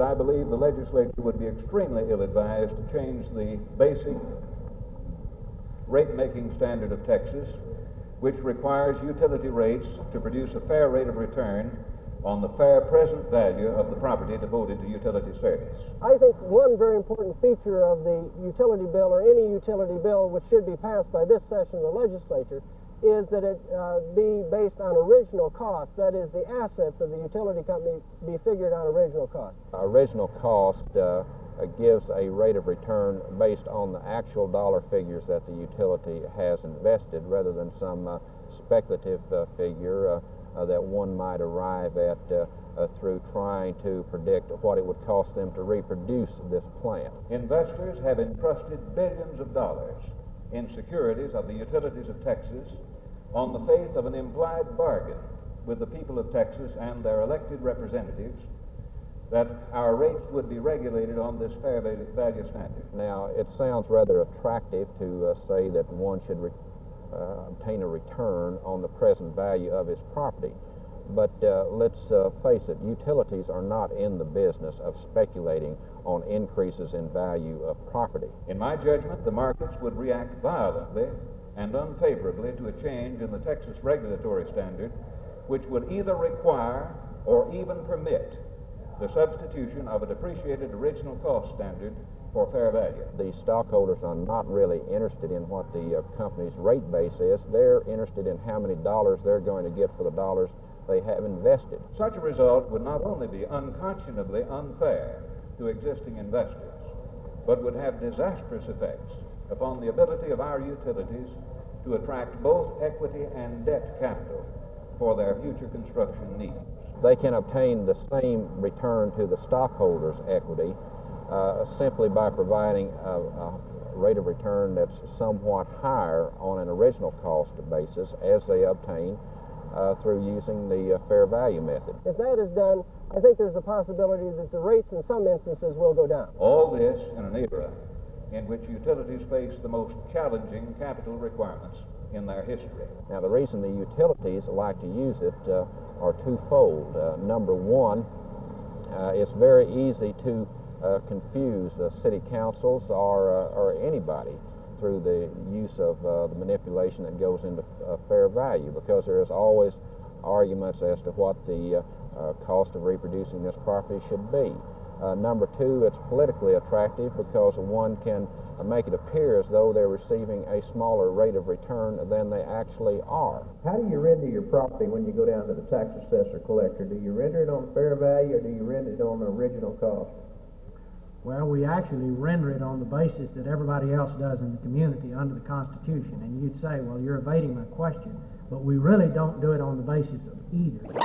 I believe the legislature would be extremely ill-advised to change the basic rate-making standard of Texas, which requires utility rates to produce a fair rate of return on the fair present value of the property devoted to utility service. I think one very important feature of the utility bill, or any utility bill which should be passed by this session of the legislature, is that it be based on original cost. That is, the assets of the utility company be figured on original cost. Original cost gives a rate of return based on the actual dollar figures that the utility has invested, rather than some speculative figure that one might arrive at through trying to predict what it would cost them to reproduce this plant. Investors have entrusted billions of dollars in securities of the utilities of Texas on the faith of an implied bargain with the people of Texas and their elected representatives that our rates would be regulated on this fair value standard. Now, it sounds rather attractive to say that one should obtain a return on the present value of his property. But let's face it, utilities are not in the business of speculating on increases in value of property. In my judgment, the markets would react violently and unfavorably to a change in the Texas regulatory standard, which would either require or even permit the substitution of a depreciated original cost standard for fair value. The stockholders are not really interested in what the company's rate base is. They're interested in how many dollars they're going to get for the dollars they have invested. Such a result would not only be unconscionably unfair to existing investors, but would have disastrous effects upon the ability of our utilities to attract both equity and debt capital for their future construction needs. They can obtain the same return to the stockholders' equity simply by providing a rate of return that's somewhat higher on an original cost basis as they obtain through using the fair value method. If that is done, I think there's a possibility that the rates in some instances will go down. All this in an era in which utilities face the most challenging capital requirements in their history. Now, the reason the utilities like to use it are twofold. Number one, it's very easy to confuse city councils or anybody through the use of the manipulation that goes into fair value, because there is always arguments as to what the cost of reproducing this property should be. Number two, it's politically attractive because one can make it appear as though they're receiving a smaller rate of return than they actually are. How do you render your property when you go down to the tax assessor collector? Do you render it on fair value, or do you render it on the original cost? Well, we actually render it on the basis that everybody else does in the community under the Constitution. And you'd say, well, you're evading my question. But we really don't do it on the basis of either.